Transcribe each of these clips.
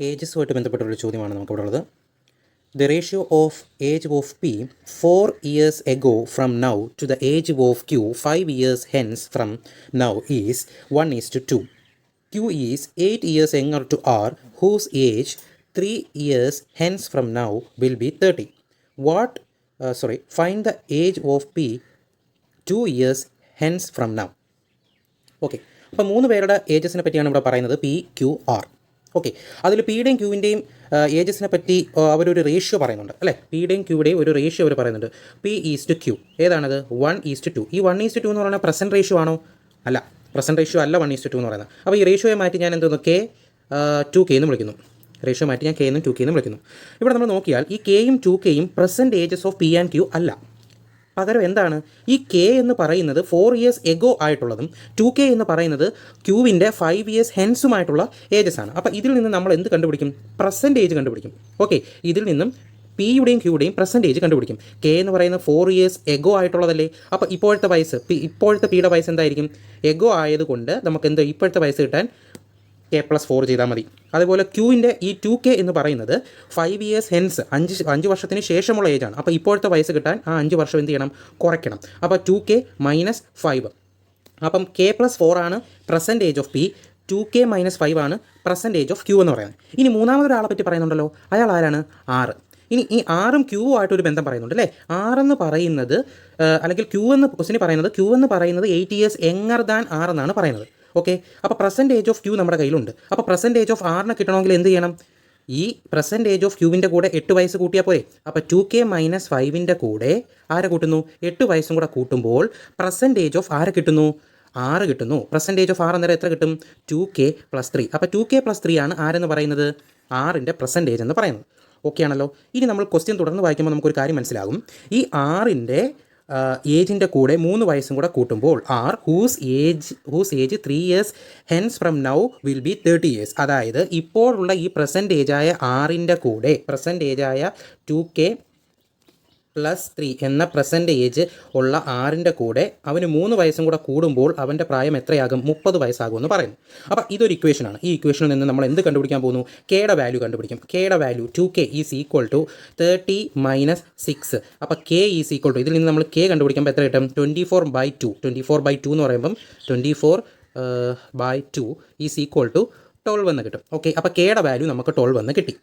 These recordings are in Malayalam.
ഏജസുമായിട്ട് ബന്ധപ്പെട്ടൊരു ചോദ്യമാണ് നമുക്കിവിടെ ഉള്ളത്. The ratio of age of P 4 years ago from now to the age of Q 5 years hence from now is 1:2. Q is 8 years younger to R, whose age 3 years hence from now will be 30. Find the age of P 2 years hence from now. Okay, അപ്പോൾ 3 പേരുടെ ഏജസിനെ പറ്റിയാണ് ഇവിടെ പറയുന്നത്, പി ക്യു ആർ. ഓക്കെ, അതിൽ പിയുടെയും ക്യൂവിൻ്റെയും ഏജസിനെ പറ്റി അവരൊരു റേഷ്യോ പറയുന്നുണ്ട് അല്ലേ. പിയുടെയും ക്യൂവിൻ്റെയും ഒരു റേഷ്യോ അവർ പറയുന്നുണ്ട്, പി ഈസ്റ്റ് ക്യൂ. ഏതാണത്? 1:2. ഈ 1:2 എന്ന് പറയുന്നത് പ്രസൻറ്റ് റേഷ്യോ ആണോ? അല്ല, പ്രസൻറ്റ് റേഷ്യോ അല്ല 1:2 എന്ന് പറയുന്നത്. അപ്പോൾ ഈ റേഷ്യോയെ മാറ്റി ഞാൻ എന്തോന്നു കെ 2K എന്ന് വിളിക്കുന്നു. റേഷ്യോ മാറ്റി ഞാൻ കെ എന്നും 2K എന്നും വിളിക്കുന്നു. ഇവിടെ നമ്മൾ നോക്കിയാൽ ഈ കെയും 2Kയും present ages of P and Q അല്ല. പകരം എന്താണ്? ഈ കെ എന്ന് പറയുന്നത് 4 years എഗോ ആയിട്ടുള്ളതും 2K എന്ന് പറയുന്നത് ക്യൂവിൻ്റെ 5 years ഹെൻസുമായിട്ടുള്ള ഏജസ് ആണ്. അപ്പോൾ ഇതിൽ നിന്ന് നമ്മൾ എന്ത് കണ്ടുപിടിക്കും? പ്രസൻറ്റ് ഏജ് കണ്ടുപിടിക്കും. ഓക്കെ, ഇതിൽ നിന്നും പിയുടെയും ക്യൂയുടെയും പ്രസൻറ്റ് ഏജ് കണ്ടുപിടിക്കും. കെ എന്ന് പറയുന്നത് 4 years എഗോ ആയിട്ടുള്ളതല്ലേ. അപ്പോൾ ഇപ്പോഴത്തെ പിയുടെ വയസ്സ് എന്തായിരിക്കും? എഗോ ആയതുകൊണ്ട് നമുക്ക് എന്ത് ഇപ്പോഴത്തെ വയസ്സ് കിട്ടാൻ K+4 ചെയ്താൽ മതി. അതുപോലെ ക്യൂവിൻ്റെ ഈ 2K എന്ന് പറയുന്നത് 5 years ഹെൻസ് 5 വർഷത്തിന് ശേഷമുള്ള ഏജാണ്. അപ്പോൾ ഇപ്പോഴത്തെ വയസ്സ് കിട്ടാൻ ആ 5 വർഷം എന്ത് ചെയ്യണം? കുറയ്ക്കണം. അപ്പോൾ 2K - 5. അപ്പം K+4 ആണ് present age of P, 2K - 5 ആണ് പ്രസൻറ്റ് ഏജ് ഓഫ് ക്യൂ എന്ന് പറയുന്നത്. ഇനി മൂന്നാമതൊരാളെ പറ്റി പറയുന്നുണ്ടല്ലോ, അയാൾ ആരാണ്? 6. ഇനി ഈ 6ഉം ക്യൂവും ആയിട്ടൊരു ബന്ധം പറയുന്നുണ്ട് അല്ലേ. 6 എന്ന് പറയുന്നത് അല്ലെങ്കിൽ ക്യൂ എന്ന് ക്വസ്റ്റിന് പറയുന്നത് 8 years യങ്ങർ ദാൻ 6 എന്നാണ് പറയുന്നത്. ഓക്കെ, അപ്പോൾ പ്രസൻറ്റ് ഏജ് ഓഫ് ക്യൂ നമ്മുടെ കയ്യിലുണ്ട്. അപ്പോൾ പ്രസൻറ്റ് ഏജ് ഓഫ് ആറിനെ കിട്ടണമെങ്കിൽ എന്ത് ചെയ്യണം? ഈ പ്രസൻറ്റ് ഏജ് ഓഫ് ക്യൂവിൻ്റെ കൂടെ 8 വയസ്സ് കൂട്ടിയാൽ പോരെ. അപ്പോൾ 2K - 5ൻ്റെ കൂടെ ആരെ കൂട്ടുന്നു? 8 വയസ്സും കൂടെ കൂട്ടുമ്പോൾ പ്രസൻറ്റ് ഏജ് ഓഫ് ആരെ കിട്ടുന്നു? 6 കിട്ടുന്നു. പ്രസൻറ്റ് ഏജ് ഓഫ് 6 അന്നേരം എത്ര കിട്ടും? 2K + 3. അപ്പോൾ 2K + 3 ആണ് ആരെന്ന് പറയുന്നത്? 6ൻ്റെ പ്രസൻറ്റ് ഏജ് എന്ന് പറയുന്നത്. ഓക്കെ ആണല്ലോ. ഇനി നമ്മൾ ക്വസ്റ്റ്യൻ തുടർന്ന് വായിക്കുമ്പോൾ നമുക്കൊരു കാര്യം മനസ്സിലാകും. ഈ 6ൻ്റെ ഏജിൻ്റെ കൂടെ 3 വയസ്സും കൂടെ കൂട്ടുമ്പോൾ R whose age 3 years hence from now will be 30 years. അതായത് ഇപ്പോഴുള്ള ഈ പ്രസൻറ്റ് ഏജായ 6ൻ്റെ കൂടെ പ്രസൻറ്റ് ഏജായ 2K + 3 എന്ന പ്രസൻറ്റ് ഏജ് ഉള്ള 6ൻ്റെ കൂടെ അവന് 3 വയസ്സും കൂടെ കൂടുമ്പോൾ അവൻ്റെ പ്രായം എത്രയാകും? 30 വയസ്സാകുമെന്ന് പറയുന്നു. അപ്പോൾ ഇതൊരു ഇക്വേഷനാണ്. ഈ ഇക്വേഷനിൽ നിന്ന് നമ്മൾ എന്ത് കണ്ടുപിടിക്കാൻ പോകുന്നു? കെയുടെ വാല്യൂ കണ്ടുപിടിക്കും. കെയുടെ വാല്യൂ 2K = 30 - 6. അപ്പോൾ K = ഇതിൽ നിന്ന് നമ്മൾ K കണ്ടുപിടിക്കുമ്പോൾ എത്ര കിട്ടും? 24/2. 24/2 എന്ന് പറയുമ്പം 24/2 = 12 എന്ന് കിട്ടും. ഓക്കെ, അപ്പോൾ കെയുടെ വാല്യൂ നമുക്ക് 12 എന്ന് കിട്ടി.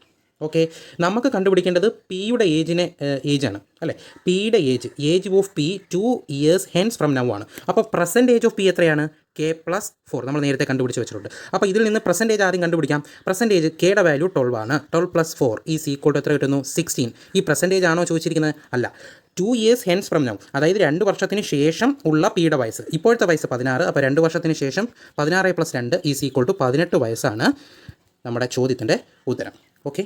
ഓക്കെ, നമുക്ക് കണ്ടുപിടിക്കേണ്ടത് പിയുടെ ഏജാണ് അല്ലേ. പിയുടെ age of P 2 years hence from now ആണ്. അപ്പോൾ പ്രസൻറ്റ് ഏജ് ഓഫ് പി എത്രയാണ്? K+4 നമ്മൾ നേരത്തെ കണ്ടുപിടിച്ച് വെച്ചിട്ടുണ്ട്. അപ്പോൾ ഇതിൽ നിന്ന് പ്രസൻറ്റ് ഏജ് ആദ്യം കണ്ടുപിടിക്കാം. പ്രസൻറ്റ് ഏജ് കെയുടെ വാല്യൂ 12 ആണ്. 12 + 4 = എത്ര കിട്ടുന്നു? 16. ഈ പ്രസൻറ്റ് ഏജ് ആണോ ചോദിച്ചിരിക്കുന്നത്? അല്ല, 2 years ഹെൻസ് ഫ്രം നൗ, അതായത് 2 വർഷത്തിന് ശേഷം ഉള്ള പിയുടെ വയസ്സ്. ഇപ്പോഴത്തെ വയസ്സ് 16. അപ്പോൾ 2 വർഷത്തിന് ശേഷം 16 + 2 = 18 വയസ്സാണ് നമ്മുടെ ചോദ്യത്തിൻ്റെ ഉത്തരം. ഓക്കെ.